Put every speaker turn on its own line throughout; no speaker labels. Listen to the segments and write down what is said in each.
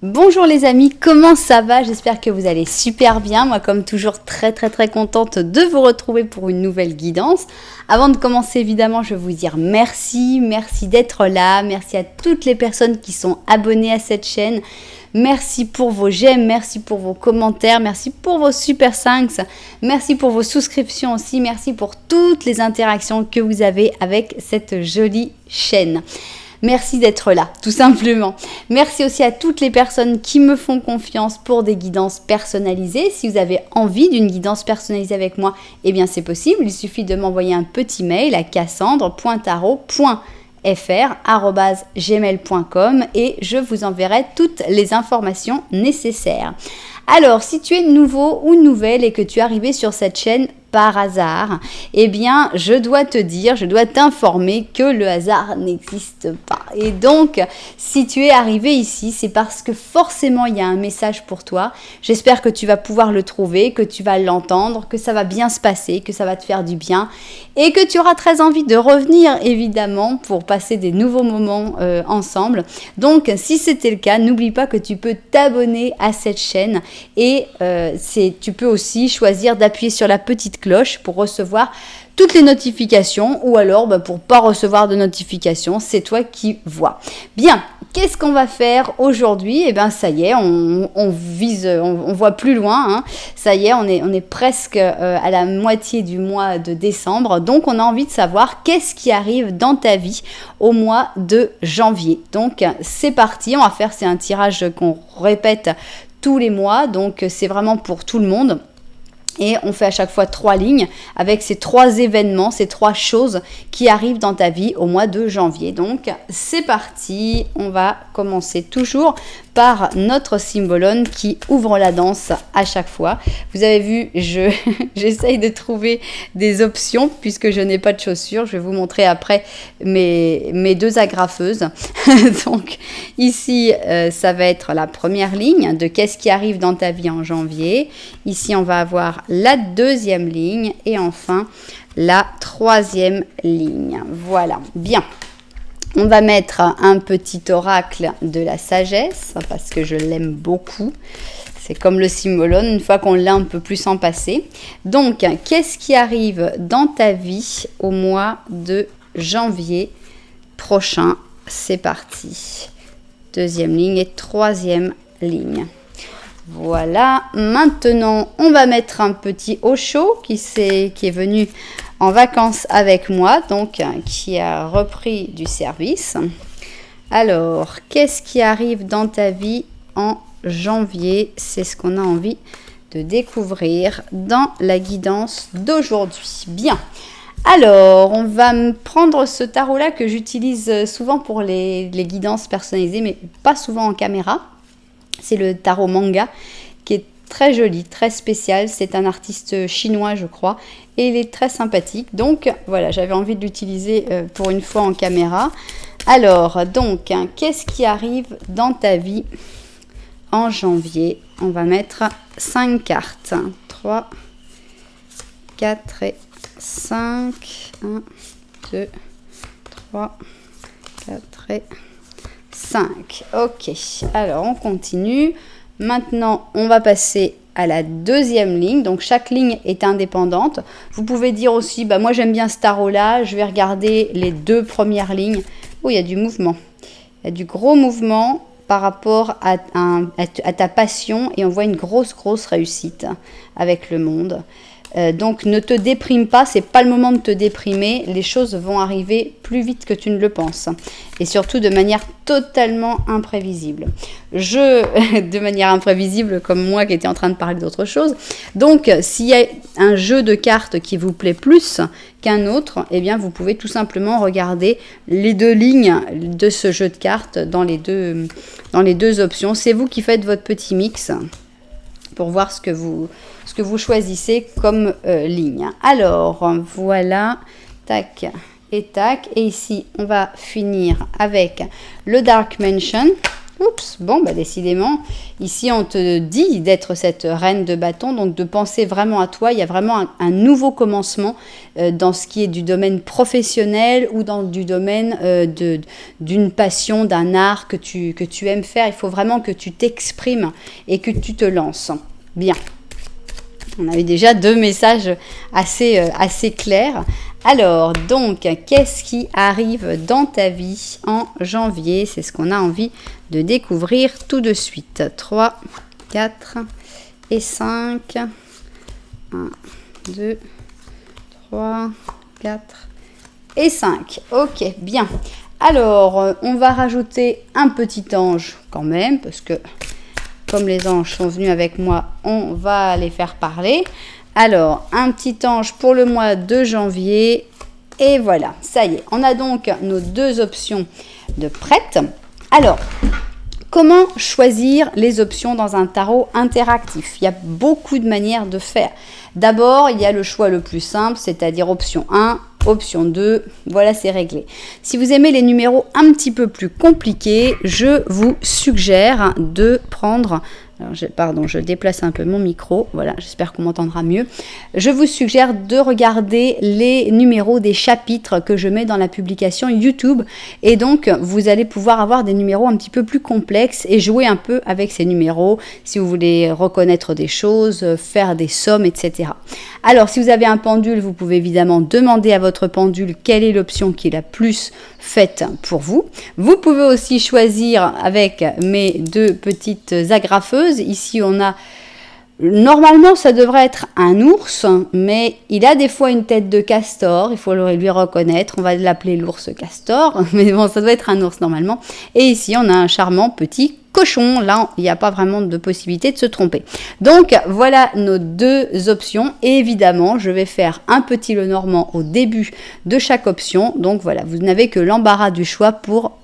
Bonjour les amis, comment ça va? J'espère que vous allez super bien. Moi, comme toujours, très contente de vous retrouver pour une nouvelle guidance. Avant de commencer, évidemment, je vais vous dire merci d'être là. Merci à toutes les personnes qui sont abonnées à cette chaîne. Merci pour vos j'aime, merci pour vos commentaires, merci pour vos super thanks, merci pour vos souscriptions aussi, merci pour toutes les interactions que vous avez avec cette jolie chaîne. Merci d'être là, tout simplement. Merci aussi à toutes les personnes qui me font confiance pour des guidances personnalisées. Si vous avez envie d'une guidance personnalisée avec moi, eh bien c'est possible. Il suffit de m'envoyer un petit mail à cassandre.tarot@gmail.com et je vous enverrai toutes les informations nécessaires. Alors, si tu es nouveau ou nouvelle et que tu es arrivé sur cette chaîne par hasard, eh bien, je dois t'informer que le hasard n'existe pas. Et donc, si tu es arrivé ici, c'est parce que forcément, il y a un message pour toi. J'espère que tu vas pouvoir le trouver, que tu vas l'entendre, que ça va bien se passer, que ça va te faire du bien et que tu auras très envie de revenir, évidemment, pour passer des nouveaux moments ensemble. Donc, si c'était le cas, n'oublie pas que tu peux t'abonner à cette chaîne et tu peux aussi choisir d'appuyer sur la petite cloche pour recevoir toutes les notifications ou alors pour pas recevoir de notifications, c'est toi qui vois. Bien, qu'est-ce qu'on va faire aujourd'hui? Eh bien, ça y est, on voit plus loin. Hein. Ça y est, on est presque à la moitié du mois de décembre. Donc, on a envie de savoir qu'est-ce qui arrive dans ta vie au mois de janvier. Donc, c'est parti. C'est un tirage qu'on répète tous les mois. Donc, c'est vraiment pour tout le monde. Et on fait à chaque fois 3 lignes avec ces 3 événements, ces 3 choses qui arrivent dans ta vie au mois de janvier. Donc, c'est parti. On va commencer toujours par notre cymbalone qui ouvre la danse à chaque fois. Vous avez vu, j'essaye de trouver des options puisque je n'ai pas de chaussures. Je vais vous montrer après mes 2 agrafeuses. Donc, ici, ça va être la première ligne de qu'est-ce qui arrive dans ta vie en janvier. Ici, on va avoir la 2e ligne et enfin la 3e ligne. Voilà, bien. On va mettre un petit oracle de la sagesse parce que je l'aime beaucoup. C'est comme le cymbalone, une fois qu'on l'a, on ne peut plus s'en passer. Donc, qu'est-ce qui arrive dans ta vie au mois de janvier prochain? C'est parti. 2e ligne et 3e ligne. Voilà, maintenant on va mettre un petit Osho qui est venu en vacances avec moi, donc qui a repris du service. Alors, qu'est-ce qui arrive dans ta vie en janvier? C'est ce qu'on a envie de découvrir dans la guidance d'aujourd'hui. Bien, alors on va prendre ce tarot-là que j'utilise souvent pour les guidances personnalisées, mais pas souvent en caméra. C'est le tarot manga qui est très joli, très spécial. C'est un artiste chinois, je crois, et il est très sympathique. Donc voilà, j'avais envie de l'utiliser pour une fois en caméra. Alors, donc, qu'est-ce qui arrive dans ta vie en janvier? On va mettre 5 cartes. 3, 4 et 5. 1, 2, 3, 4 et 5. Ok, alors on continue. Maintenant, on va passer à la 2e ligne. Donc, chaque ligne est indépendante. Vous pouvez dire aussi, moi j'aime bien ce tarot-là. Je vais regarder les 2 premières lignes. Oh, il y a du mouvement. Il y a du gros mouvement par rapport à ta passion. Et on voit une grosse réussite avec le monde. Donc ne te déprime pas, c'est pas le moment de te déprimer, les choses vont arriver plus vite que tu ne le penses et surtout de manière totalement imprévisible. De manière imprévisible comme moi qui étais en train de parler d'autre chose. Donc s'il y a un jeu de cartes qui vous plaît plus qu'un autre, eh bien vous pouvez tout simplement regarder les 2 lignes de ce jeu de cartes dans les deux options. C'est vous qui faites votre petit mix pour voir ce que vous choisissez comme ligne. Alors, voilà, tac et tac. Et ici, on va finir avec le Dark Mansion. Oups, bon, bah décidément, ici on te dit d'être cette reine de bâton, donc de penser vraiment à toi. Il y a vraiment un nouveau commencement dans ce qui est du domaine professionnel ou dans du domaine d'une passion, d'un art que tu aimes faire. Il faut vraiment que tu t'exprimes et que tu te lances. Bien. On a eu déjà 2 messages assez clairs. Alors, donc, qu'est-ce qui arrive dans ta vie en janvier? C'est ce qu'on a envie de découvrir tout de suite. 3, 4 et 5. 1, 2, 3, 4 et 5. Ok, bien. Alors, on va rajouter un petit ange quand même, parce que comme les anges sont venus avec moi, on va les faire parler. Alors, un petit ange pour le mois de janvier. Et voilà, ça y est. On a donc nos 2 options de prêtes. Alors, comment choisir les options dans un tarot interactif? Il y a beaucoup de manières de faire. D'abord, il y a le choix le plus simple, c'est-à-dire option 1, option 2, voilà, c'est réglé. Si vous aimez les numéros un petit peu plus compliqués, je vous suggère de prendre... Alors, je déplace un peu mon micro, voilà, j'espère qu'on m'entendra mieux. Je vous suggère de regarder les numéros des chapitres que je mets dans la publication YouTube. Et donc, vous allez pouvoir avoir des numéros un petit peu plus complexes et jouer un peu avec ces numéros si vous voulez reconnaître des choses, faire des sommes, etc. Alors, si vous avez un pendule, vous pouvez évidemment demander à votre pendule quelle est l'option qui est la plus faite pour vous. Vous pouvez aussi choisir avec mes 2 petites agrafeuses. Ici, on a, normalement, ça devrait être un ours, mais il a des fois une tête de castor, il faut lui reconnaître, on va l'appeler l'ours castor, mais bon, ça doit être un ours normalement. Et ici, on a un charmant petit cochon, là, il n'y a pas vraiment de possibilité de se tromper. Donc, voilà nos 2 options, et évidemment, je vais faire un petit Lenormand au début de chaque option, donc voilà, vous n'avez que l'embarras du choix pour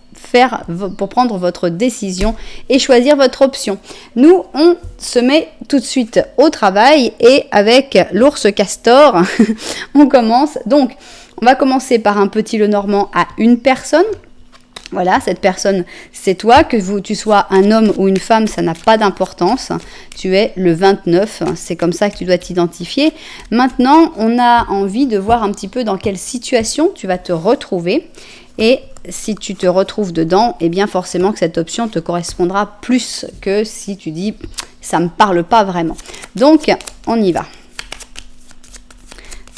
prendre votre décision et choisir votre option. Nous, on se met tout de suite au travail et avec l'ours castor, on commence. Donc, on va commencer par un petit Lenormand à une personne. Voilà, cette personne, c'est toi, que tu sois un homme ou une femme, ça n'a pas d'importance. Tu es le 29, c'est comme ça que tu dois t'identifier. Maintenant, on a envie de voir un petit peu dans quelle situation tu vas te retrouver. Et si tu te retrouves dedans, eh bien forcément que cette option te correspondra plus que si tu dis « ça ne me parle pas vraiment ». Donc, on y va.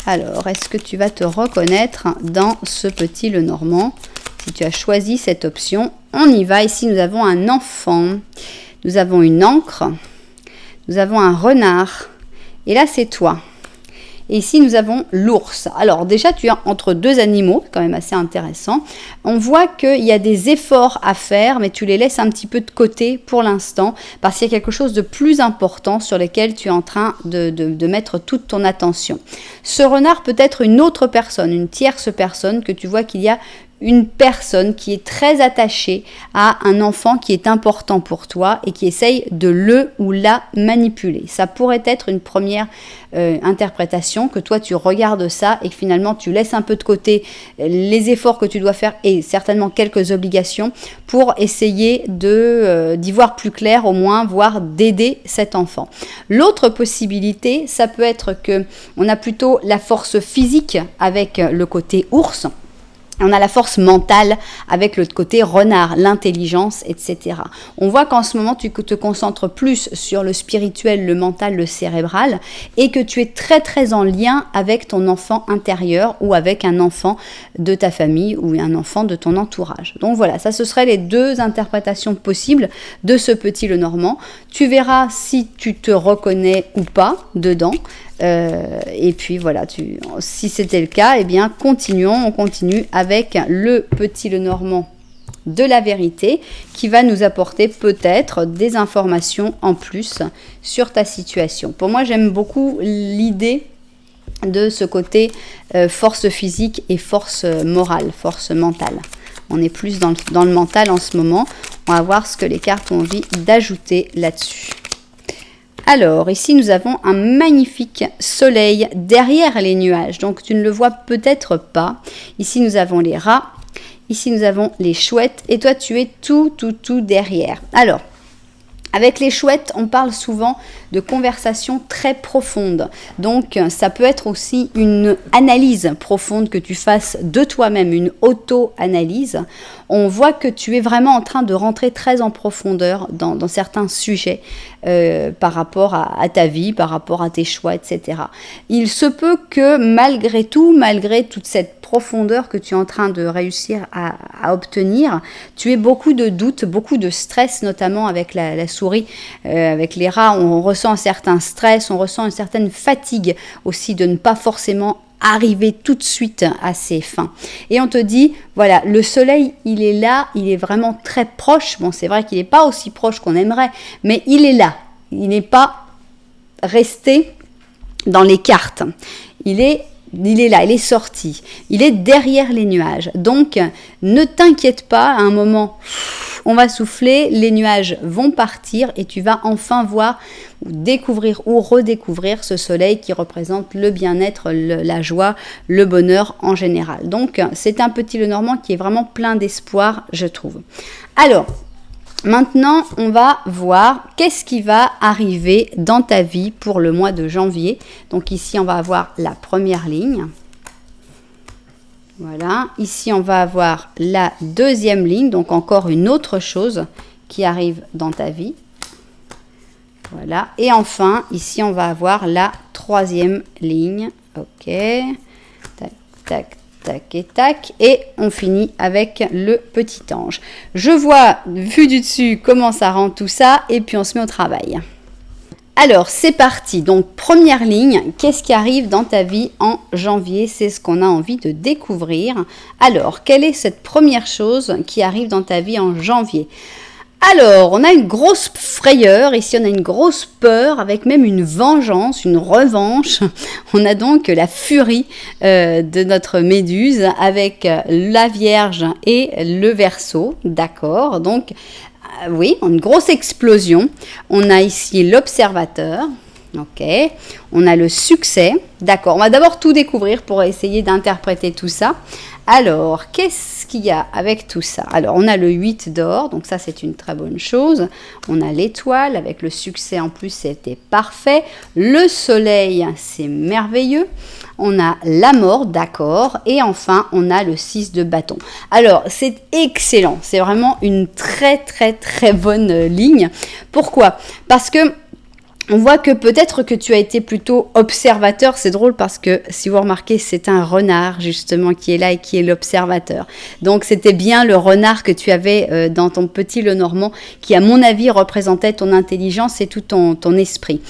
Alors, est-ce que tu vas te reconnaître dans ce petit Lenormand ? Si tu as choisi cette option, on y va. Ici, nous avons un enfant, nous avons une ancre, nous avons un renard. Et là, c'est toi. Et ici, nous avons l'ours. Alors déjà, tu es entre 2 animaux, quand même assez intéressant. On voit qu'il y a des efforts à faire, mais tu les laisses un petit peu de côté pour l'instant, parce qu'il y a quelque chose de plus important sur lequel tu es en train de mettre toute ton attention. Ce renard peut être une autre personne, une tierce personne, que tu vois qu'il y a une personne qui est très attachée à un enfant qui est important pour toi et qui essaye de le ou la manipuler. Ça pourrait être une première interprétation, que toi tu regardes ça et que finalement tu laisses un peu de côté les efforts que tu dois faire et certainement quelques obligations pour essayer d'y voir plus clair, au moins voire d'aider cet enfant. L'autre possibilité, ça peut être que on a plutôt la force physique avec le côté ours. On a la force mentale avec le côté renard, l'intelligence, etc. On voit qu'en ce moment, tu te concentres plus sur le spirituel, le mental, le cérébral, et que tu es très très en lien avec ton enfant intérieur ou avec un enfant de ta famille ou un enfant de ton entourage. Donc voilà, ça ce seraient les 2 interprétations possibles de ce petit Lenormand. Tu verras si tu te reconnais ou pas dedans. Et puis voilà, si c'était le cas, eh bien on continue avec le petit Lenormand de la vérité qui va nous apporter peut-être des informations en plus sur ta situation. Pour moi, j'aime beaucoup l'idée de ce côté force physique et force morale, force mentale. On est plus dans le mental en ce moment. On va voir ce que les cartes ont envie d'ajouter là-dessus. Alors, ici, nous avons un magnifique soleil derrière les nuages. Donc, tu ne le vois peut-être pas. Ici, nous avons les rats. Ici, nous avons les chouettes et toi, tu es tout derrière. Alors, avec les chouettes, on parle souvent de conversations très profondes. Donc, ça peut être aussi une analyse profonde que tu fasses de toi-même, une auto-analyse. On voit que tu es vraiment en train de rentrer très en profondeur dans certains sujets par rapport à ta vie, par rapport à tes choix, etc. Il se peut que malgré tout, malgré toute cette profondeur que tu es en train de réussir à obtenir, tu aies beaucoup de doutes, beaucoup de stress, notamment avec la souris, avec les rats, on ressent un certain stress, on ressent une certaine fatigue aussi de ne pas forcément arriver tout de suite à ses fins. Et on te dit, voilà, le soleil, il est là, il est vraiment très proche. Bon, c'est vrai qu'il n'est pas aussi proche qu'on aimerait, mais il est là. Il n'est pas resté dans les cartes. Il est là, il est sorti. Il est derrière les nuages. Donc, ne t'inquiète pas, à un moment, on va souffler, les nuages vont partir et tu vas enfin voir, découvrir ou redécouvrir ce soleil qui représente le bien-être, la joie, le bonheur en général. Donc, c'est un petit Lenormand qui est vraiment plein d'espoir, je trouve. Alors, maintenant, on va voir qu'est-ce qui va arriver dans ta vie pour le mois de janvier. Donc ici, on va avoir la première ligne. Voilà. Ici, on va avoir la deuxième ligne. Donc encore une autre chose qui arrive dans ta vie. Voilà. Et enfin, ici, on va avoir la troisième ligne. Ok. Tac, tac. Tac et tac, et on finit avec le petit ange. Je vois, vu du dessus, comment ça rend tout ça, et puis on se met au travail. Alors, c'est parti. Donc, première ligne, qu'est-ce qui arrive dans ta vie en janvier? C'est ce qu'on a envie de découvrir. Alors, quelle est cette première chose qui arrive dans ta vie en janvier? Alors, on a une grosse frayeur, ici on a une grosse peur, avec même une vengeance, une revanche. On a donc la furie de notre Méduse avec la Vierge et le Verseau, d'accord. Donc, oui, une grosse explosion. On a ici l'Observateur, ok. On a le succès, d'accord. On va d'abord tout découvrir pour essayer d'interpréter tout ça. Alors, qu'est-ce qu'il y a avec tout ça? Alors, on a le 8 d'or, donc ça, c'est une très bonne chose. On a l'étoile, avec le succès en plus, c'était parfait. Le soleil, c'est merveilleux. On a la mort, d'accord. Et enfin, on a le 6 de bâton. Alors, c'est excellent. C'est vraiment une très, très, très bonne ligne. Pourquoi? Parce que on voit que peut-être que tu as été plutôt observateur. C'est drôle parce que si vous remarquez, c'est un renard justement qui est là et qui est l'observateur. Donc c'était bien le renard que tu avais dans ton petit Lenormand qui à mon avis représentait ton intelligence et tout ton esprit.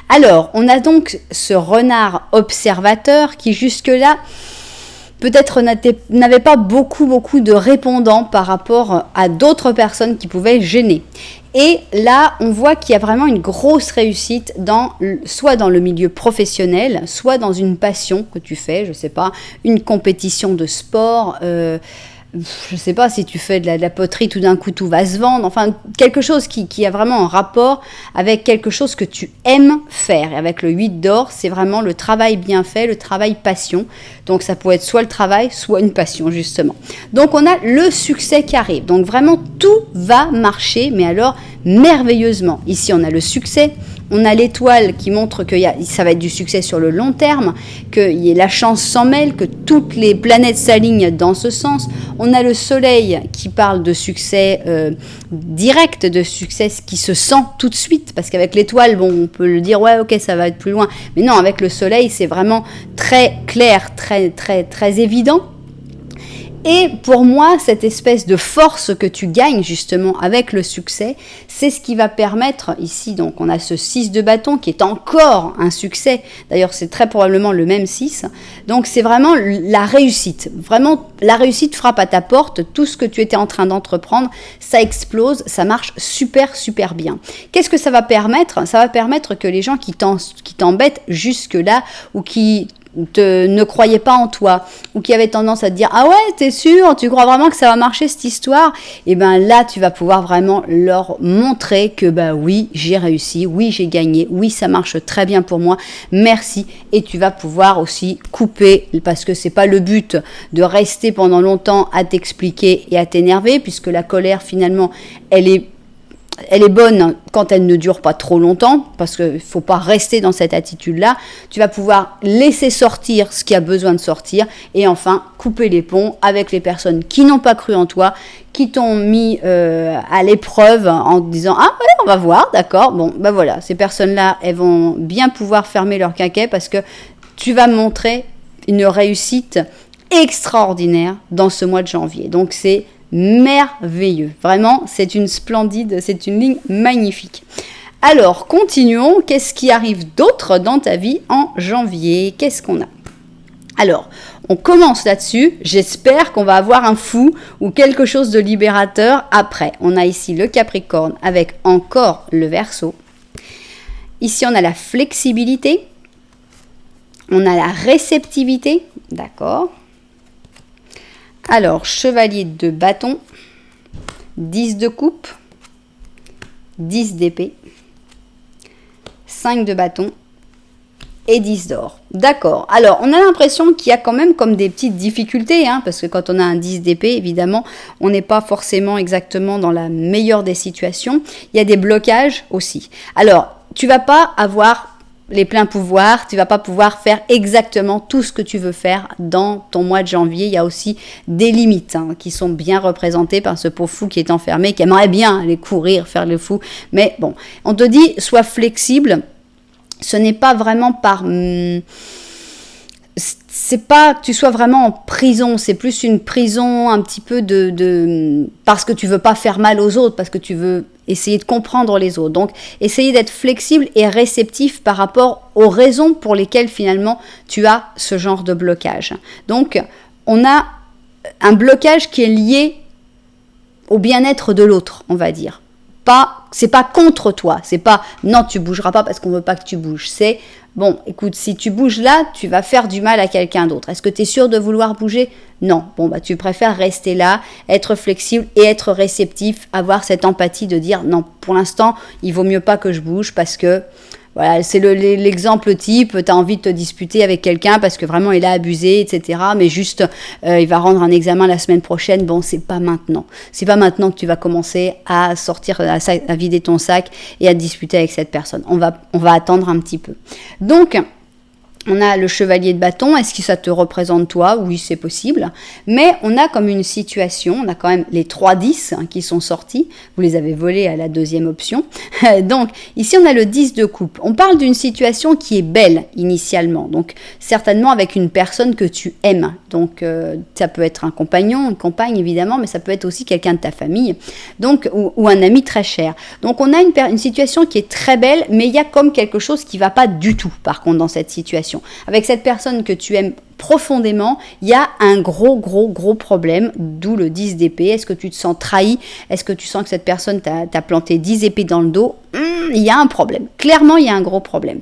Alors on a donc ce renard observateur qui jusque-là peut-être n'avait pas beaucoup de répondants par rapport à d'autres personnes qui pouvaient gêner. Et là, on voit qu'il y a vraiment une grosse réussite soit dans le milieu professionnel, soit dans une passion que tu fais, je sais pas, une compétition de sport, je sais pas si tu fais de la poterie, tout d'un coup tout va se vendre, enfin quelque chose qui a vraiment un rapport avec quelque chose que tu aimes faire. Et avec le 8 d'or, c'est vraiment le travail bien fait, le travail passion. Donc ça peut être soit le travail, soit une passion justement. Donc on a le succès qui arrive. Donc vraiment tout va marcher, mais alors merveilleusement. Ici on a le succès. On a l'étoile qui montre que ça va être du succès sur le long terme, que la chance s'en mêle, que toutes les planètes s'alignent dans ce sens. On a le soleil qui parle de succès direct, de succès qui se sent tout de suite, parce qu'avec l'étoile, bon, on peut le dire, ouais, ok, ça va être plus loin. Mais non, avec le soleil, c'est vraiment très clair, très, très, très évident. Et pour moi, cette espèce de force que tu gagnes justement avec le succès, c'est ce qui va permettre, ici donc on a ce 6 de bâton qui est encore un succès, d'ailleurs c'est très probablement le même 6, donc c'est vraiment la réussite, vraiment la réussite frappe à ta porte, tout ce que tu étais en train d'entreprendre, ça explose, ça marche super bien. Qu'est-ce que ça va permettre? Ça va permettre que les gens qui t'embêtent jusque-là ou qui ne croyaient pas en toi ou qui avaient tendance à te dire « Ah ouais, t'es sûr, tu crois vraiment que ça va marcher cette histoire ?» Et bien là, tu vas pouvoir vraiment leur montrer que bah oui, j'ai réussi, oui, j'ai gagné, oui, ça marche très bien pour moi, merci. Et tu vas pouvoir aussi couper, parce que c'est pas le but de rester pendant longtemps à t'expliquer et à t'énerver, puisque la colère finalement, elle est bonne quand elle ne dure pas trop longtemps, parce qu'il ne faut pas rester dans cette attitude-là. Tu vas pouvoir laisser sortir ce qui a besoin de sortir et enfin couper les ponts avec les personnes qui n'ont pas cru en toi, qui t'ont mis à l'épreuve en te disant « Ah ouais, on va voir, d'accord. » Bon, ben voilà, ces personnes-là, elles vont bien pouvoir fermer leur quinquet parce que tu vas montrer une réussite extraordinaire dans ce mois de janvier. Donc c'est merveilleux. Vraiment, c'est une ligne magnifique. Alors, continuons. Qu'est-ce qui arrive d'autre dans ta vie en janvier? Qu'est-ce qu'on a? Alors, on commence là-dessus. J'espère qu'on va avoir un fou ou quelque chose de libérateur après. On a ici le Capricorne avec encore le Verseau. Ici, on a la flexibilité. On a la réceptivité. D'accord. Alors, chevalier de bâton, 10 de coupe, 10 d'épée, 5 de bâton et 10 d'or. D'accord. Alors, on a l'impression qu'il y a quand même comme des petites difficultés, parce que quand on a un 10 d'épée, évidemment, on n'est pas forcément exactement dans la meilleure des situations. Il y a des blocages aussi. Alors, tu vas pas avoir les pleins pouvoirs, tu vas pas pouvoir faire exactement tout ce que tu veux faire dans ton mois de janvier. Il y a aussi des limites qui sont bien représentées par ce pauvre fou qui est enfermé, qui aimerait bien aller courir, faire le fou. Mais bon, on te dit, sois flexible. Ce n'est pas vraiment c'est pas que tu sois vraiment en prison, c'est plus une prison un petit peu parce que tu veux pas faire mal aux autres, parce que tu veux essayer de comprendre les autres. Donc, essayer d'être flexible et réceptif par rapport aux raisons pour lesquelles finalement tu as ce genre de blocage. Donc, on a un blocage qui est lié au bien-être de l'autre, on va dire. C'est pas contre toi, c'est pas non, tu bougeras pas parce qu'on veut pas que tu bouges. C'est bon, écoute, si tu bouges là, tu vas faire du mal à quelqu'un d'autre. Est-ce que tu es sûr de vouloir bouger? Non. Bon, bah tu préfères rester là, être flexible et être réceptif, avoir cette empathie de dire non, pour l'instant, il vaut mieux pas que je bouge parce que voilà, c'est l'exemple type, tu as envie de te disputer avec quelqu'un parce que vraiment il a abusé, etc. Mais juste, il va rendre un examen la semaine prochaine. Bon, c'est pas maintenant. C'est pas maintenant que tu vas commencer à sortir, à vider ton sac et à te disputer avec cette personne. On va attendre un petit peu. Donc, on a le chevalier de bâton. Est-ce que ça te représente toi? Oui, c'est possible. Mais on a comme une situation, on a quand même les 3-10 qui sont sortis. Vous les avez volés à la deuxième option. Donc, ici, on a le 10 de coupe. On parle d'une situation qui est belle initialement. Donc, certainement avec une personne que tu aimes. Donc, ça peut être un compagnon, une compagne évidemment, mais ça peut être aussi quelqu'un de ta famille. Donc, ou un ami très cher. Donc, on a une situation qui est très belle, mais il y a comme quelque chose qui ne va pas du tout, par contre, dans cette situation. Avec cette personne que tu aimes profondément, il y a un gros problème, d'où le 10 d'épée. Est-ce que tu te sens trahi? Est-ce que tu sens que cette personne t'a planté 10 épées dans le dos? Il y a un problème. Clairement, il y a un gros problème.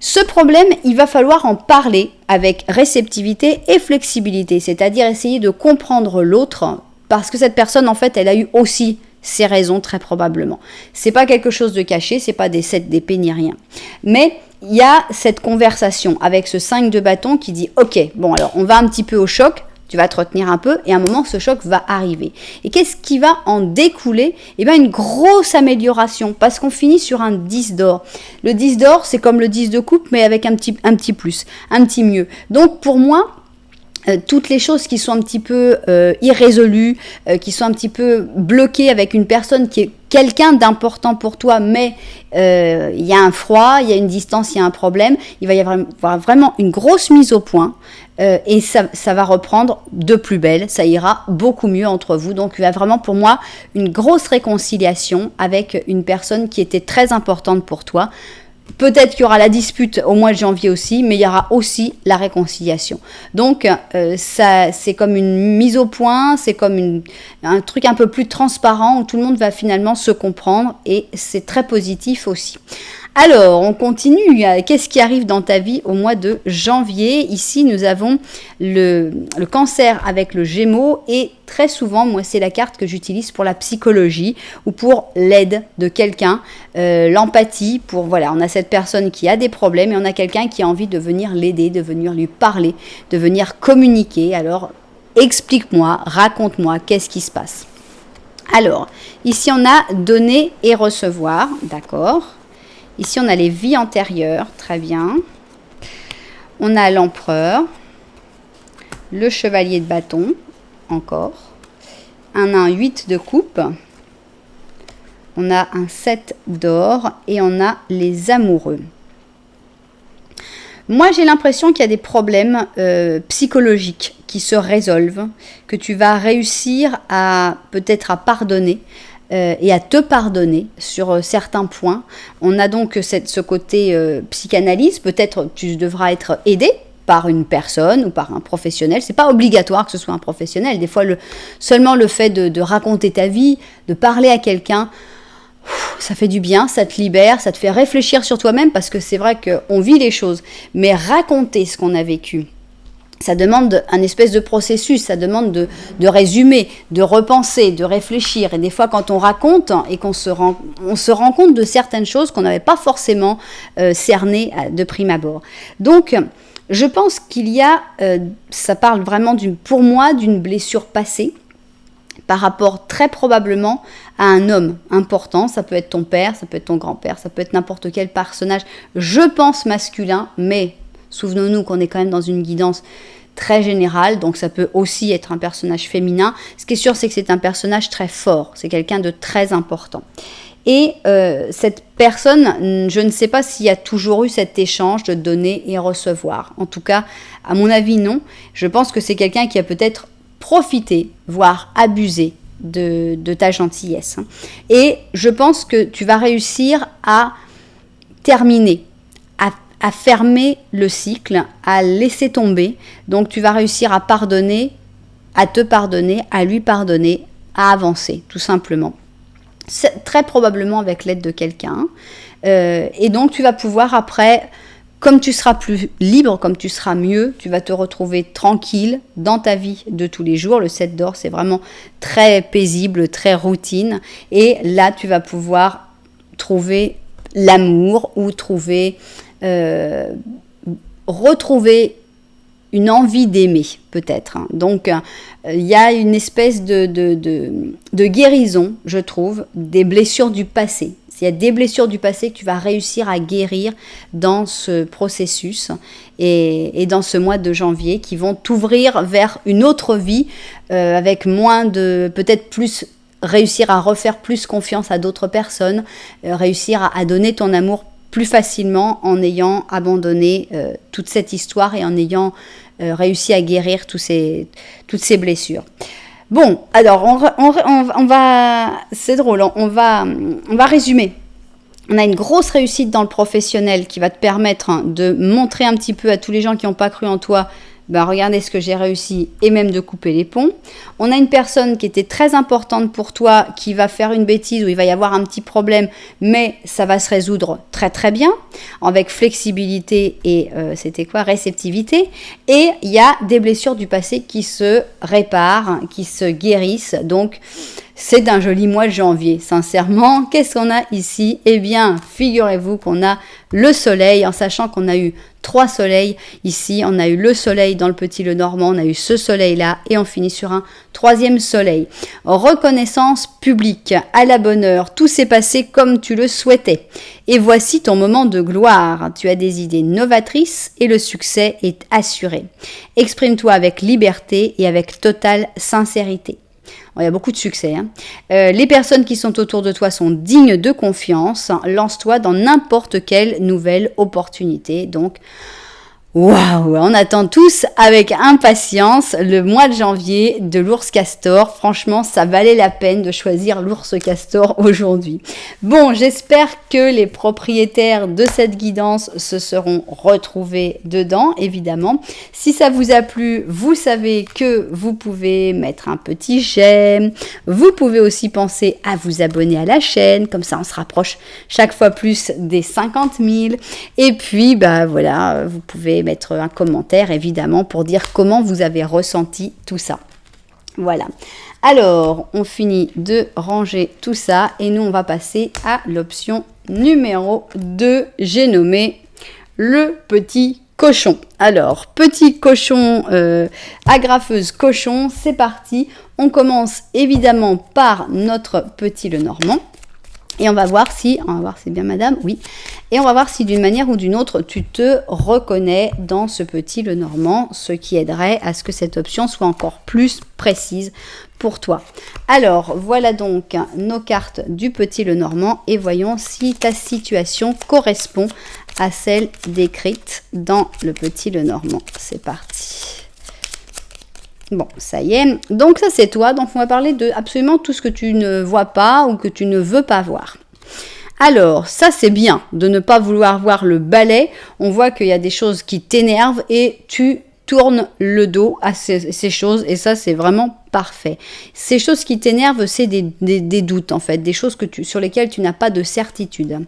Ce problème, il va falloir en parler avec réceptivité et flexibilité, c'est-à-dire essayer de comprendre l'autre, parce que cette personne, en fait, elle a eu aussi ses raisons, très probablement. C'est pas quelque chose de caché, c'est pas des 7 d'épée ni rien. Mais il y a cette conversation avec ce 5 de bâton qui dit « Ok, bon alors on va un petit peu au choc, tu vas te retenir un peu et à un moment ce choc va arriver. » Et qu'est-ce qui va en découler? Eh bien une grosse amélioration parce qu'on finit sur un 10 d'or. Le 10 d'or c'est comme le 10 de coupe mais avec un petit plus, un petit mieux. Donc pour moi, toutes les choses qui sont un petit peu irrésolues, qui sont un petit peu bloquées avec une personne qui est quelqu'un d'important pour toi, mais il y a un froid, il y a une distance, il y a un problème, il va y avoir vraiment une grosse mise au point et ça va reprendre de plus belle, ça ira beaucoup mieux entre vous. Donc il y a vraiment pour moi une grosse réconciliation avec une personne qui était très importante pour toi. Peut-être qu'il y aura la dispute au mois de janvier aussi, mais il y aura aussi la réconciliation. Donc, ça, c'est comme une mise au point, c'est comme un truc un peu plus transparent où tout le monde va finalement se comprendre et c'est très positif aussi. Alors, on continue. Qu'est-ce qui arrive dans ta vie au mois de janvier? Ici, nous avons le cancer avec le Gémeaux et très souvent, moi, c'est la carte que j'utilise pour la psychologie ou pour l'aide de quelqu'un, l'empathie. Pour voilà, on a cette personne qui a des problèmes et on a quelqu'un qui a envie de venir l'aider, de venir lui parler, de venir communiquer. Alors, explique-moi, raconte-moi, qu'est-ce qui se passe? Alors, ici, on a donner et recevoir, d'accord? Ici, on a les vies antérieures, très bien. On a l'empereur, le chevalier de bâton, encore. On a un 8 de coupe. On a un 7 d'or et on a les amoureux. Moi, j'ai l'impression qu'il y a des problèmes psychologiques qui se résolvent, que tu vas réussir à peut-être à pardonner. Et à te pardonner sur certains points. On a donc ce côté psychanalyse. Peut-être tu devras être aidé par une personne ou par un professionnel. C'est pas obligatoire que ce soit un professionnel. Des fois, seulement le fait de raconter ta vie, de parler à quelqu'un, ça fait du bien, ça te libère, ça te fait réfléchir sur toi-même parce que c'est vrai qu'on vit les choses. Mais raconter ce qu'on a vécu, ça demande un espèce de processus, ça demande de résumer, de repenser, de réfléchir. Et des fois, quand on raconte et qu'on se rend compte de certaines choses qu'on n'avait pas forcément cernées de prime abord. Donc, je pense qu'il y a, ça parle vraiment pour moi d'une blessure passée par rapport très probablement à un homme important. Ça peut être ton père, ça peut être ton grand-père, ça peut être n'importe quel personnage, je pense masculin, mais souvenons-nous qu'on est quand même dans une guidance très générale, donc ça peut aussi être un personnage féminin. Ce qui est sûr, c'est que c'est un personnage très fort, c'est quelqu'un de très important. Et cette personne, je ne sais pas s'il y a toujours eu cet échange de donner et recevoir. En tout cas, à mon avis, non. Je pense que c'est quelqu'un qui a peut-être profité, voire abusé de ta gentillesse. Et je pense que tu vas réussir à terminer, à fermer le cycle, à laisser tomber. Donc tu vas réussir à pardonner, à te pardonner, à lui pardonner, à avancer, tout simplement. Très probablement avec l'aide de quelqu'un. Et donc tu vas pouvoir après, comme tu seras plus libre, comme tu seras mieux, tu vas te retrouver tranquille dans ta vie de tous les jours. Le 7 d'or, c'est vraiment très paisible, très routine. Et là, tu vas pouvoir trouver l'amour ou retrouver une envie d'aimer, peut-être. Donc, il y a une espèce de guérison, je trouve, des blessures du passé. Il y a des blessures du passé que tu vas réussir à guérir dans ce processus et dans ce mois de janvier qui vont t'ouvrir vers une autre vie avec moins de, peut-être plus, réussir à refaire plus confiance à d'autres personnes, réussir à donner ton amour plus facilement en ayant abandonné toute cette histoire et en ayant réussi à guérir toutes ces blessures. Bon, alors on va, c'est drôle, on va résumer. On a une grosse réussite dans le professionnel qui va te permettre de montrer un petit peu à tous les gens qui n'ont pas cru en toi, ben regardez ce que j'ai réussi et même de couper les ponts. On a une personne qui était très importante pour toi qui va faire une bêtise ou il va y avoir un petit problème, mais ça va se résoudre très très bien avec flexibilité et réceptivité. Et il y a des blessures du passé qui se réparent, qui se guérissent. Donc c'est d'un joli mois de janvier. Sincèrement, qu'est-ce qu'on a ici? Eh bien, figurez-vous qu'on a le soleil, en sachant qu'on a eu 3 soleils ici. On a eu le soleil dans le Petit Le Normand, on a eu ce soleil-là et on finit sur un 3e soleil. Reconnaissance publique, à la bonne heure, tout s'est passé comme tu le souhaitais. Et voici ton moment de gloire. Tu as des idées novatrices et le succès est assuré. Exprime-toi avec liberté et avec totale sincérité. Il y a beaucoup de succès. Les personnes qui sont autour de toi sont dignes de confiance. Lance-toi dans n'importe quelle nouvelle opportunité. Donc, Waouh, on attend tous avec impatience le mois de janvier de l'ours castor. Franchement, ça valait la peine de choisir l'ours castor aujourd'hui. Bon, j'espère que les propriétaires de cette guidance se seront retrouvés dedans, évidemment. Si ça vous a plu, vous savez que vous pouvez mettre un petit j'aime. Vous pouvez aussi penser à vous abonner à la chaîne, comme ça on se rapproche chaque fois plus des 50 000. Et puis, bah voilà, vous pouvez mettre un commentaire évidemment pour dire comment vous avez ressenti tout ça. Voilà. Alors, on finit de ranger tout ça et nous on va passer à l'option numéro 2. J'ai nommé le petit cochon. Alors, petit cochon, agrafeuse cochon, c'est parti. On commence évidemment par notre petit Lenormand. Et on va voir si, c'est bien madame, oui. Et on va voir si d'une manière ou d'une autre, tu te reconnais dans ce petit Lenormand, ce qui aiderait à ce que cette option soit encore plus précise pour toi. Alors, voilà donc nos cartes du petit Lenormand et voyons si ta situation correspond à celle décrite dans le petit Lenormand. C'est parti. Bon, ça y est. Donc ça c'est toi. Donc on va parler de absolument tout ce que tu ne vois pas ou que tu ne veux pas voir. Alors, ça c'est bien de ne pas vouloir voir le balai. On voit qu'il y a des choses qui t'énervent et tu tournes le dos à ces choses et ça c'est vraiment parfait. Ces choses qui t'énervent, c'est des doutes en fait, des choses sur lesquelles tu n'as pas de certitude.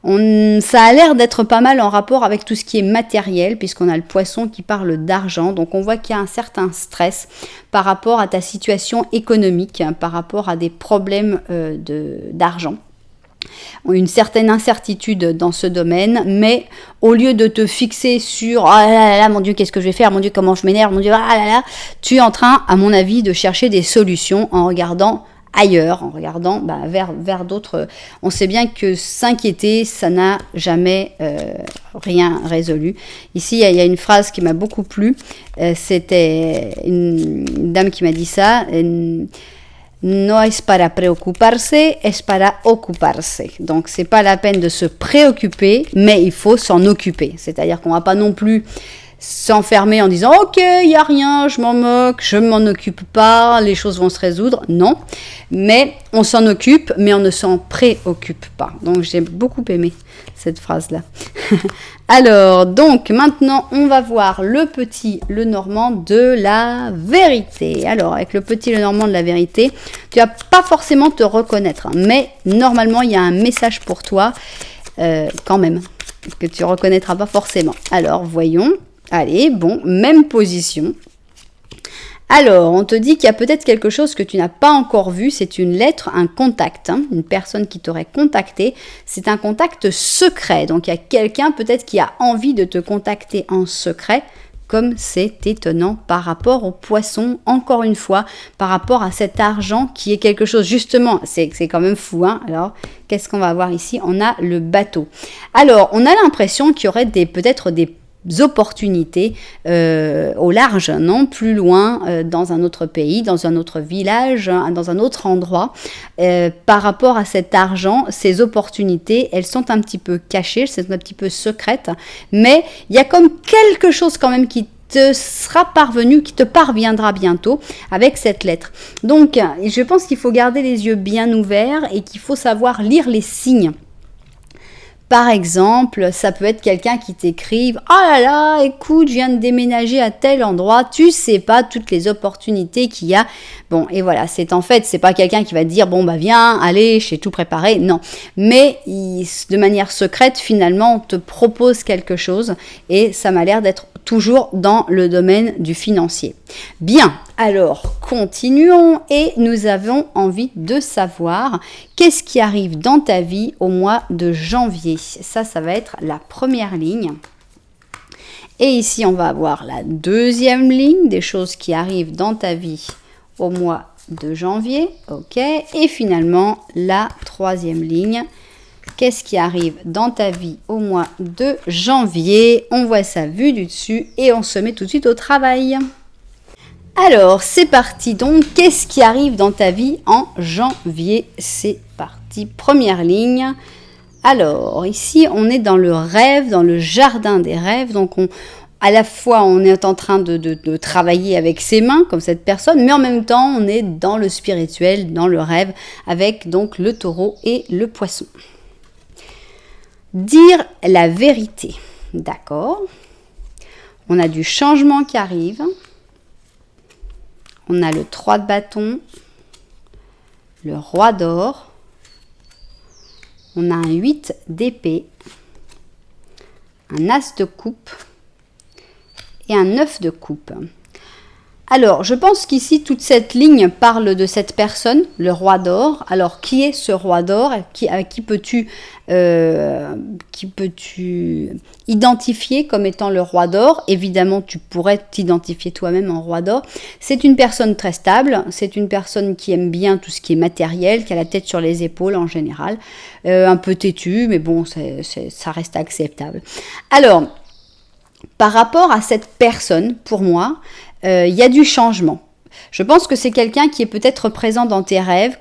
Ça a l'air d'être pas mal en rapport avec tout ce qui est matériel, puisqu'on a le poisson qui parle d'argent. Donc on voit qu'il y a un certain stress par rapport à ta situation économique, par rapport à des problèmes d'argent. Une certaine incertitude dans ce domaine, mais au lieu de te fixer sur « Ah là là, mon Dieu, qu'est-ce que je vais faire? Mon Dieu, comment je m'énerve? Mon Dieu, ah là là », tu es en train, à mon avis, de chercher des solutions en regardant ailleurs, en regardant vers d'autres. On sait bien que s'inquiéter, ça n'a jamais rien résolu. Ici, il y a une phrase qui m'a beaucoup plu. C'était une dame qui m'a dit ça. No es para preocuparse, es para ocuparse. Donc, c'est pas la peine de se préoccuper, mais il faut s'en occuper. C'est-à-dire qu'on va pas non plus s'enfermer en disant « Ok, il n'y a rien, je m'en moque, je ne m'en occupe pas, les choses vont se résoudre. » Non, mais on s'en occupe, mais on ne s'en préoccupe pas. Donc, j'ai beaucoup aimé cette phrase-là. Alors, donc, maintenant, on va voir le petit Lenormand de la vérité. Alors, avec le petit Lenormand de la vérité, tu vas pas forcément te reconnaître, hein, mais normalement, il y a un message pour toi, quand même, que tu ne reconnaîtras pas forcément. Alors, voyons. Allez, bon, même position. Alors, on te dit qu'il y a peut-être quelque chose que tu n'as pas encore vu. C'est une lettre, un contact, hein, une personne qui t'aurait contacté. C'est un contact secret. Donc, il y a quelqu'un peut-être qui a envie de te contacter en secret. Comme c'est étonnant par rapport au poisson, encore une fois, par rapport à cet argent qui est quelque chose, justement, c'est quand même fou, hein. Alors, qu'est-ce qu'on va avoir ici? On a le bateau. Alors, on a l'impression qu'il y aurait peut-être des opportunités au large, non, plus loin, dans un autre pays, dans un autre village, dans un autre endroit. Par rapport à cet argent, ces opportunités, elles sont un petit peu cachées, c'est un petit peu secrètes, mais il y a comme quelque chose quand même qui te sera parvenu, qui te parviendra bientôt avec cette lettre. Donc, je pense qu'il faut garder les yeux bien ouverts et qu'il faut savoir lire les signes. Par exemple, ça peut être quelqu'un qui t'écrive « Oh là là, écoute, je viens de déménager à tel endroit, tu sais pas toutes les opportunités qu'il y a. » Bon, et voilà, c'est pas quelqu'un qui va te dire « Bon, bah viens, allez, j'ai tout préparé. » Non, mais de manière secrète, finalement, on te propose quelque chose et ça m'a l'air d'être toujours dans le domaine du financier. Bien, alors continuons et nous avons envie de savoir qu'est-ce qui arrive dans ta vie au mois de janvier. Ça va être la première ligne. Et ici, on va avoir la deuxième ligne, des choses qui arrivent dans ta vie au mois de janvier. Ok, et finalement, la troisième ligne. Qu'est-ce qui arrive dans ta vie au mois de janvier? On voit ça vu du dessus et on se met tout de suite au travail. Alors, c'est parti donc. Qu'est-ce qui arrive dans ta vie en janvier? C'est parti. Première ligne. Alors, ici, on est dans le rêve, dans le jardin des rêves. Donc, à la fois, on est en train de travailler avec ses mains, comme cette personne, mais en même temps, on est dans le spirituel, dans le rêve, avec donc le taureau et le poisson. Dire la vérité. D'accord. On a du changement qui arrive. On a le 3 de bâton, le roi d'or. On a un 8 d'épée, un as de coupe et un 9 de coupe. Alors, je pense qu'ici, toute cette ligne parle de cette personne, le roi d'or. Alors, qui est ce roi d'or? Qui peux-tu identifier comme étant le roi d'or? Évidemment, tu pourrais t'identifier toi-même en roi d'or. C'est une personne très stable, c'est une personne qui aime bien tout ce qui est matériel, qui a la tête sur les épaules en général, un peu têtu, mais bon, ça reste acceptable. Alors, par rapport à cette personne, pour moi, il y a du changement. Je pense que c'est quelqu'un qui est peut-être présent dans tes rêves,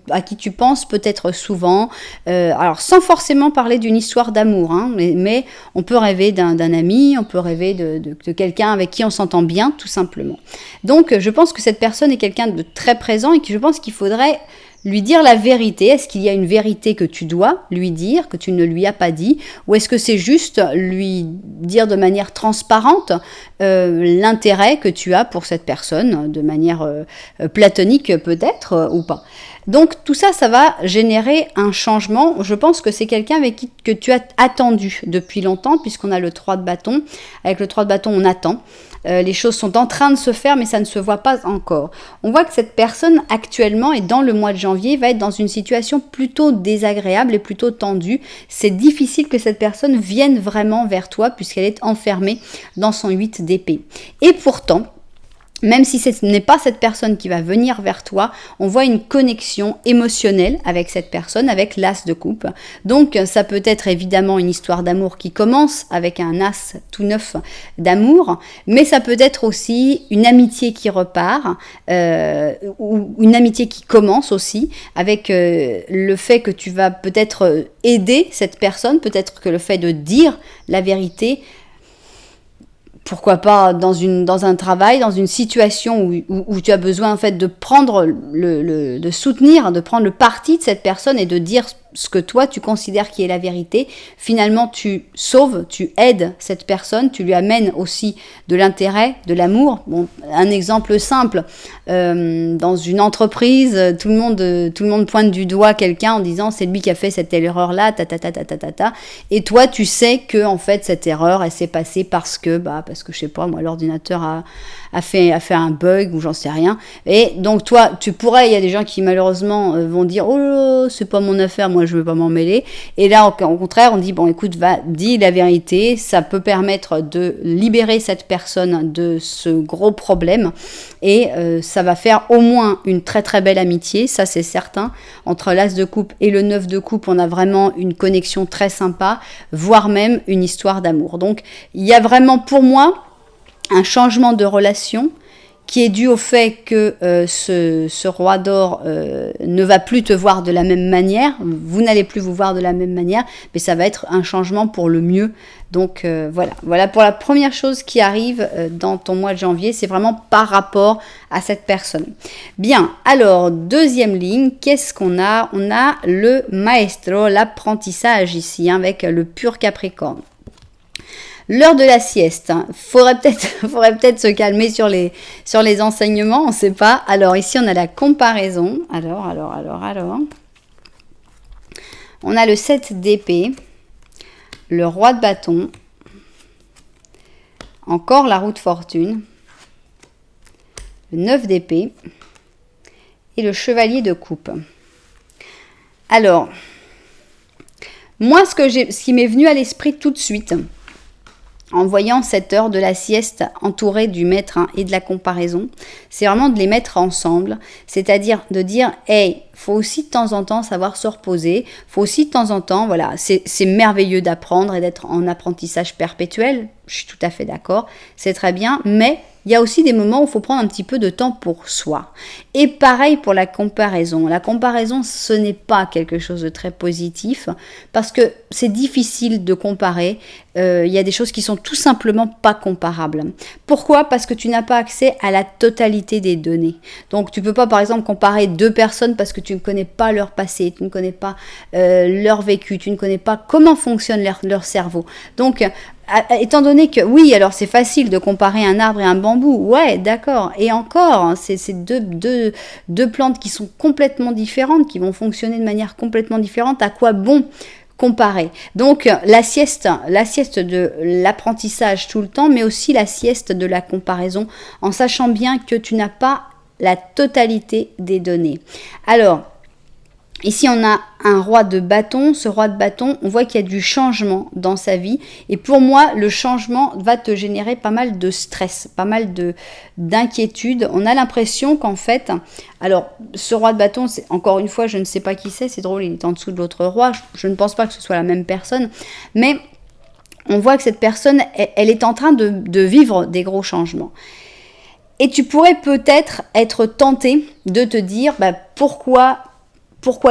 à qui tu penses peut-être souvent. Alors, sans forcément parler d'une histoire d'amour, hein, mais on peut rêver d'un ami, on peut rêver de quelqu'un avec qui on s'entend bien, tout simplement. Donc, je pense que cette personne est quelqu'un de très présent et que je pense qu'il faudrait lui dire la vérité. Est-ce qu'il y a une vérité que tu dois lui dire, que tu ne lui as pas dit, ou est-ce que c'est juste lui dire de manière transparente l'intérêt que tu as pour cette personne, de manière platonique peut-être, ou pas. Donc tout ça, ça va générer un changement. Je pense que c'est quelqu'un avec qui que tu as attendu depuis longtemps, puisqu'on a le 3 de bâton. Avec le 3 de bâton, on attend. Les choses sont en train de se faire, mais ça ne se voit pas encore. On voit que cette personne, actuellement, et dans le mois de janvier, va être dans une situation plutôt désagréable et plutôt tendue. C'est difficile que cette personne vienne vraiment vers toi, puisqu'elle est enfermée dans son 8 d'épée. Et pourtant, même si ce n'est pas cette personne qui va venir vers toi, on voit une connexion émotionnelle avec cette personne, avec l'as de coupe. Donc, ça peut être évidemment une histoire d'amour qui commence avec un as tout neuf d'amour, mais ça peut être aussi une amitié qui repart, ou une amitié qui commence aussi, avec le fait que tu vas peut-être aider cette personne, peut-être que le fait de dire la vérité, pourquoi pas dans un travail, dans une situation où tu as besoin en fait de prendre de soutenir, de prendre le parti de cette personne et de dire ce que toi tu considères qui est la vérité. Finalement, tu sauves, tu aides cette personne, tu lui amènes aussi de l'intérêt, de l'amour. Bon, un exemple simple, dans une entreprise, tout le monde pointe du doigt quelqu'un en disant c'est lui qui a fait cette telle erreur là, et toi tu sais que en fait cette erreur elle s'est passée parce que je sais pas moi, l'ordinateur a fait un bug ou j'en sais rien. Et donc toi tu pourrais, il y a des gens qui malheureusement vont dire oh là, c'est pas mon affaire, moi je veux pas m'en mêler. Et là au contraire on dit bon écoute, dis la vérité, ça peut permettre de libérer cette personne de ce gros problème et ça va faire au moins une très très belle amitié, ça c'est certain. Entre l'as de coupe et le 9 de coupe, on a vraiment une connexion très sympa, voire même une histoire d'amour. Donc il y a vraiment pour moi un changement de relation qui est dû au fait que ce roi d'or ne va plus te voir de la même manière, vous n'allez plus vous voir de la même manière, mais ça va être un changement pour le mieux. Donc voilà pour la première chose qui arrive dans ton mois de janvier, c'est vraiment par rapport à cette personne. Bien, alors deuxième ligne, qu'est-ce qu'on a? On a le maestro, l'apprentissage ici, avec le pur Capricorne. L'heure de la sieste, faudrait peut-être se calmer sur les enseignements, on ne sait pas. Alors ici on a la comparaison, alors. On a le 7 d'épée, le roi de bâton, encore la roue de fortune, le 9 d'épée et le chevalier de coupe. Alors, moi ce qui m'est venu à l'esprit tout de suite, en voyant cette heure de la sieste entourée du maître et de la comparaison, c'est vraiment de les mettre ensemble, c'est-à-dire de dire « Hey, faut aussi de temps en temps savoir se reposer. Faut aussi de temps en temps, voilà, c'est merveilleux d'apprendre et d'être en apprentissage perpétuel. Je suis tout à fait d'accord, c'est très bien, mais il y a aussi des moments où il faut prendre un petit peu de temps pour soi. Et pareil pour la comparaison. La comparaison, ce n'est pas quelque chose de très positif parce que c'est difficile de comparer. Il y a des choses qui sont tout simplement pas comparables. Pourquoi ? Parce que tu n'as pas accès à la totalité des données. Donc tu peux pas par exemple comparer deux personnes parce que tu ne connais pas leur passé, tu ne connais pas leur vécu, tu ne connais pas comment fonctionne leur cerveau. Donc étant donné que, oui, alors c'est facile de comparer un arbre et un bambou, ouais, d'accord, et encore, c'est deux plantes qui sont complètement différentes, qui vont fonctionner de manière complètement différente, à quoi bon comparer? Donc la sieste de l'apprentissage tout le temps, mais aussi la sieste de la comparaison, en sachant bien que tu n'as pas la totalité des données. Alors, ici, on a un roi de bâton. Ce roi de bâton, on voit qu'il y a du changement dans sa vie. Et pour moi, le changement va te générer pas mal de stress, pas mal d'inquiétude. On a l'impression qu'en fait, alors, ce roi de bâton, encore une fois, je ne sais pas qui c'est drôle, il est en dessous de l'autre roi. Je ne pense pas que ce soit la même personne. Mais on voit que cette personne, elle est en train de vivre des gros changements. Et tu pourrais peut-être être tenté de te dire, pourquoi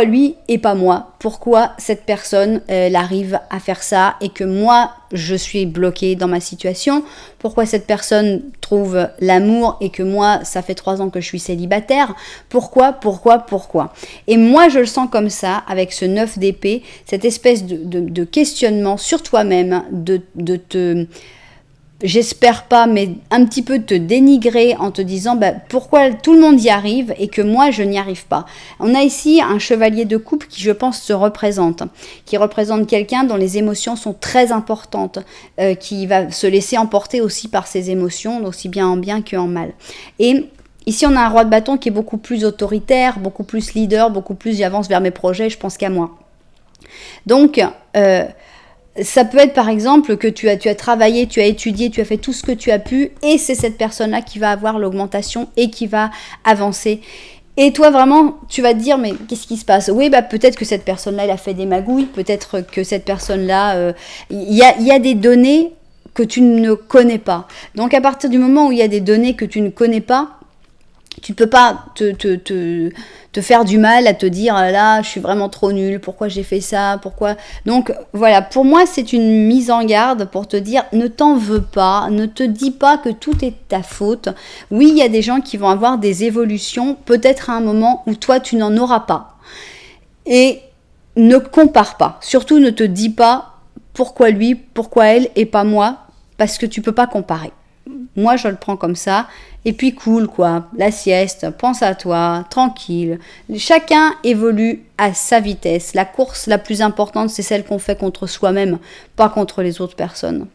lui et pas moi? Pourquoi cette personne, elle arrive à faire ça et que moi, je suis bloquée dans ma situation? Pourquoi cette personne trouve l'amour et que moi, ça fait 3 ans que je suis célibataire? Pourquoi? Et moi, je le sens comme ça, avec ce 9 d'épée, cette espèce de questionnement sur toi-même, de te... J'espère pas, mais un petit peu te dénigrer en te disant pourquoi tout le monde y arrive et que moi je n'y arrive pas. On a ici un chevalier de coupe qui, je pense, qui représente quelqu'un dont les émotions sont très importantes, qui va se laisser emporter aussi par ses émotions, aussi bien en bien qu'en mal. Et ici, on a un roi de bâton qui est beaucoup plus autoritaire, beaucoup plus leader, beaucoup plus j'avance vers mes projets, je pense qu'à moi. Donc, ça peut être par exemple que tu as travaillé, tu as étudié, tu as fait tout ce que tu as pu et c'est cette personne-là qui va avoir l'augmentation et qui va avancer. Et toi vraiment, tu vas te dire mais qu'est-ce qui se passe? Oui, peut-être que cette personne-là, elle a fait des magouilles, peut-être que cette personne-là, il y a des données que tu ne connais pas. Donc à partir du moment où il y a des données que tu ne connais pas, tu ne peux pas te faire du mal à te dire là je suis vraiment trop nulle, pourquoi j'ai fait ça, pourquoi. Donc voilà, pour moi c'est une mise en garde pour te dire ne t'en veux pas, ne te dis pas que tout est ta faute. Oui, il y a des gens qui vont avoir des évolutions, peut-être à un moment où toi tu n'en auras pas. Et ne compare pas, surtout ne te dis pas pourquoi lui, pourquoi elle et pas moi, parce que tu peux pas comparer. Moi je le prends comme ça. Et puis cool quoi, la sieste, pense à toi, tranquille. Chacun évolue à sa vitesse. La course la plus importante, c'est celle qu'on fait contre soi-même, pas contre les autres personnes.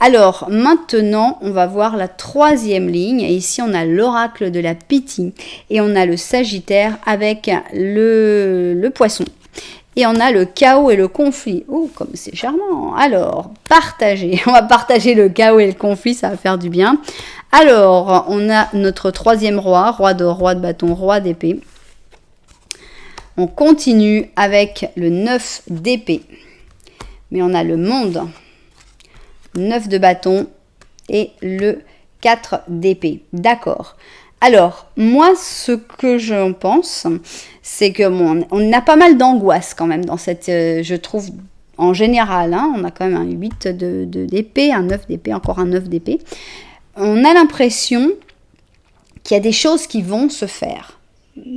Alors maintenant, on va voir la 3e ligne. Et ici, on a l'oracle de la Pythie et on a le Sagittaire avec le Poisson. Et on a le chaos et le conflit. Oh, comme c'est charmant. Alors, partager. On va partager le chaos et le conflit, ça va faire du bien. Alors, on a notre 3e roi de bâton, roi d'épée. On continue avec le 9 d'épée. Mais on a le monde, 9 de bâton et le 4 d'épée. D'accord. Alors, moi, ce que j'en pense, c'est que on a pas mal d'angoisse quand même dans cette, je trouve, en général, on a quand même un 8 d'épée, un 9 d'épée, encore un 9 d'épée. On a l'impression qu'il y a des choses qui vont se faire.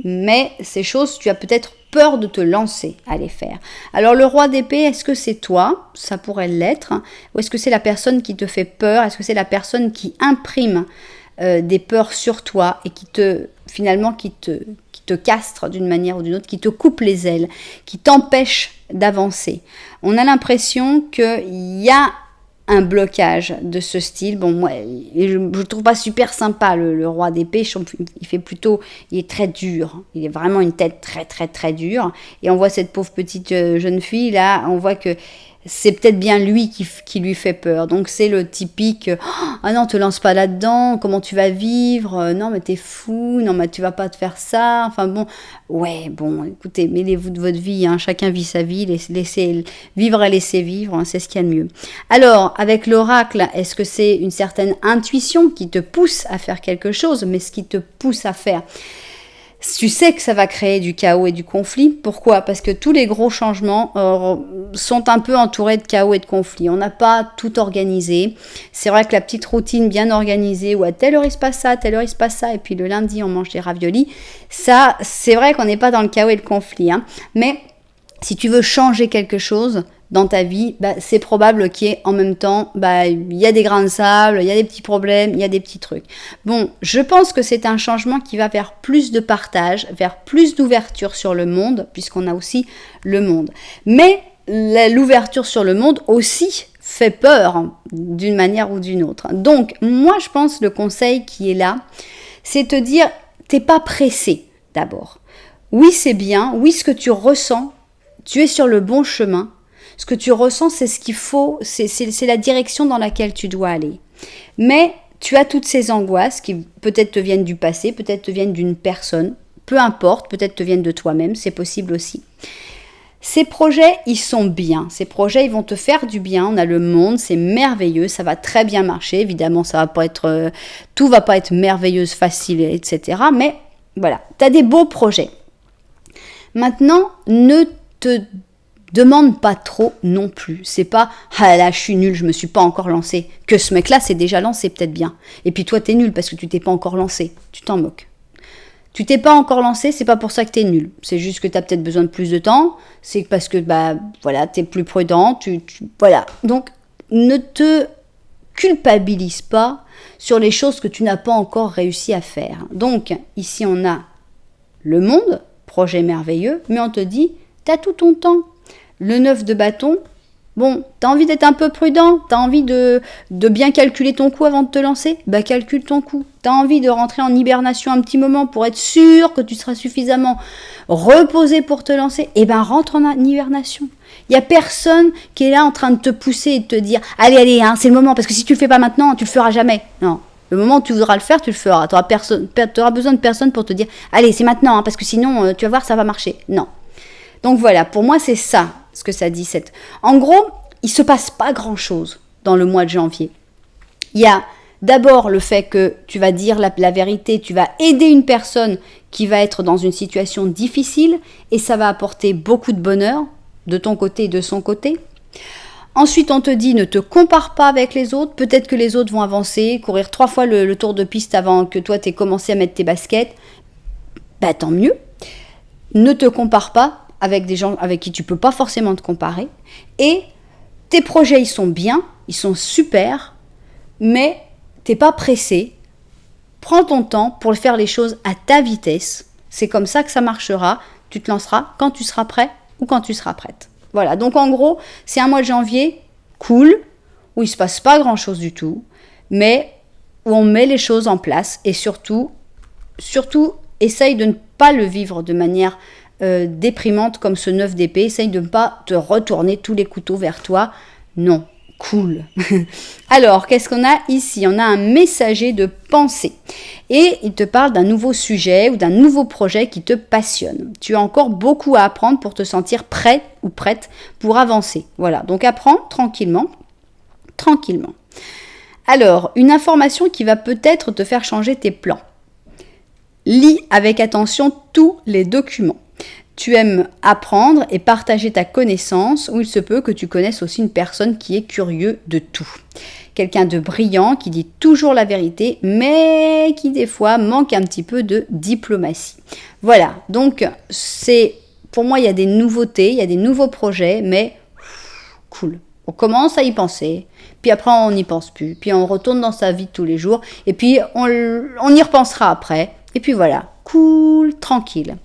Mais ces choses, tu as peut-être peur de te lancer à les faire. Alors le roi d'épée, est-ce que c'est toi? Ça pourrait l'être. Ou est-ce que c'est la personne qui te fait peur? Est-ce que c'est la personne qui imprime des peurs sur toi et qui te castre d'une manière ou d'une autre, qui te coupe les ailes, qui t'empêche d'avancer? On a l'impression qu'il y a un blocage de ce style. Bon, moi, je ne trouve pas super sympa le roi d'épée. Il est très dur. Il est vraiment une tête très, très, très dure. Et on voit cette pauvre petite jeune fille, là, on voit que c'est peut-être bien lui qui lui fait peur. Donc c'est le typique « Ah non, te lance pas là-dedans, comment tu vas vivre? Non mais t'es fou, non mais tu vas pas te faire ça. » Enfin bon, ouais, bon, écoutez, mêlez-vous de votre vie, hein, chacun vit sa vie, laissez vivre et laisser vivre, hein, c'est ce qu'il y a de mieux. Alors, avec l'oracle, est-ce que c'est une certaine intuition qui te pousse à faire quelque chose, mais ce qui te pousse à faire? Tu sais que ça va créer du chaos et du conflit. Pourquoi? Parce que tous les gros changements sont un peu entourés de chaos et de conflit. On n'a pas tout organisé. C'est vrai que la petite routine bien organisée, où à telle heure il se passe ça, à telle heure il se passe ça, et puis le lundi on mange des raviolis, ça, c'est vrai qu'on n'est pas dans le chaos et le conflit. Hein. Mais si tu veux changer quelque chose dans ta vie, c'est probable qu'il y ait en même temps, il y a des grains de sable, il y a des petits problèmes, il y a des petits trucs. Bon, je pense que c'est un changement qui va vers plus de partage, vers plus d'ouverture sur le monde, puisqu'on a aussi le monde. Mais l'ouverture sur le monde aussi fait peur d'une manière ou d'une autre. Donc, moi, je pense le conseil qui est là, c'est te dire, t'es pas pressé d'abord. Oui, c'est bien, oui, ce que tu ressens, tu es sur le bon chemin. Ce que tu ressens, c'est ce qu'il faut, c'est la direction dans laquelle tu dois aller. Mais tu as toutes ces angoisses qui peut-être te viennent du passé, peut-être te viennent d'une personne, peu importe, peut-être te viennent de toi-même, c'est possible aussi. Ces projets, ils sont bien. Ces projets, ils vont te faire du bien. On a le monde, c'est merveilleux, ça va très bien marcher. Évidemment, ça va pas être, tout va pas être merveilleux, facile, etc. Mais voilà, tu as des beaux projets. Maintenant, ne te demande pas trop non plus. C'est pas « Ah là, je suis nul, je me suis pas encore lancé ». Que ce mec-là s'est déjà lancé, peut-être bien. Et puis toi, t'es nul parce que tu t'es pas encore lancé. Tu t'en moques. Tu t'es pas encore lancé, c'est pas pour ça que t'es nul. C'est juste que t'as peut-être besoin de plus de temps. C'est parce que, voilà, t'es plus prudent. Voilà. Donc, ne te culpabilise pas sur les choses que tu n'as pas encore réussi à faire. Donc, ici, on a le monde, projet merveilleux, mais on te dit « T'as tout ton temps ». Le 9 de bâton, bon, t'as envie d'être un peu prudent, t'as envie de bien calculer ton coup avant de te lancer, calcule ton coup. T'as envie de rentrer en hibernation un petit moment pour être sûr que tu seras suffisamment reposé pour te lancer, rentre en hibernation. Il n'y a personne qui est là en train de te pousser et de te dire « Allez, hein, c'est le moment, parce que si tu le fais pas maintenant, tu le feras jamais. » Non, le moment où tu voudras le faire, tu le feras. Tu auras besoin de personne pour te dire « Allez, c'est maintenant, hein, parce que sinon, tu vas voir, ça va marcher. » Non. Donc voilà, pour moi, c'est ça, ce que ça dit. En gros, il ne se passe pas grand-chose dans le mois de janvier. Il y a d'abord le fait que tu vas dire la vérité, tu vas aider une personne qui va être dans une situation difficile et ça va apporter beaucoup de bonheur de ton côté et de son côté. Ensuite, on te dit ne te compare pas avec les autres. Peut-être que les autres vont avancer, courir 3 fois le tour de piste avant que toi, tu aies commencé à mettre tes baskets. Tant mieux. Ne te compare pas avec des gens avec qui tu peux pas forcément te comparer. Et tes projets, ils sont bien, ils sont super, mais t'es pas pressé. Prends ton temps pour faire les choses à ta vitesse. C'est comme ça que ça marchera. Tu te lanceras quand tu seras prêt ou quand tu seras prête. Voilà, donc en gros, c'est un mois de janvier cool, où il se passe pas grand-chose du tout, mais où on met les choses en place et surtout, essaye de ne pas le vivre de manière déprimante comme ce 9 d'épée. Essaye de ne pas te retourner tous les couteaux vers toi. Non, cool. Alors, qu'est-ce qu'on a ici? On a un messager de pensée. Et il te parle d'un nouveau sujet ou d'un nouveau projet qui te passionne. Tu as encore beaucoup à apprendre pour te sentir prêt ou prête pour avancer. Voilà, donc apprends tranquillement. Alors, une information qui va peut-être te faire changer tes plans. Lis avec attention tous les documents. Tu aimes apprendre et partager ta connaissance, ou il se peut que tu connaisses aussi une personne qui est curieux de tout. Quelqu'un de brillant, qui dit toujours la vérité, mais qui des fois manque un petit peu de diplomatie. Voilà, donc pour moi il y a des nouveautés, il y a des nouveaux projets, mais cool. On commence à y penser, puis après on n'y pense plus, puis on retourne dans sa vie de tous les jours, et puis on y repensera après, et puis voilà. cool, tranquille.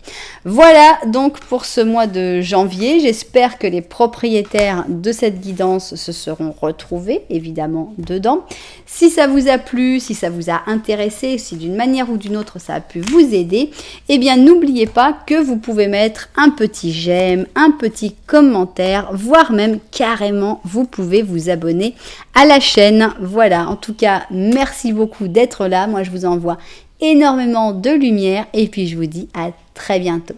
Voilà donc pour ce mois de janvier. J'espère que les propriétaires de cette guidance se seront retrouvés, évidemment, dedans. Si ça vous a plu, si ça vous a intéressé, si d'une manière ou d'une autre ça a pu vous aider, eh bien n'oubliez pas que vous pouvez mettre un petit j'aime, un petit commentaire, voire même carrément vous pouvez vous abonner à la chaîne. Voilà, en tout cas, merci beaucoup d'être là. Moi, je vous envoie énormément de lumière et puis je vous dis à très bientôt.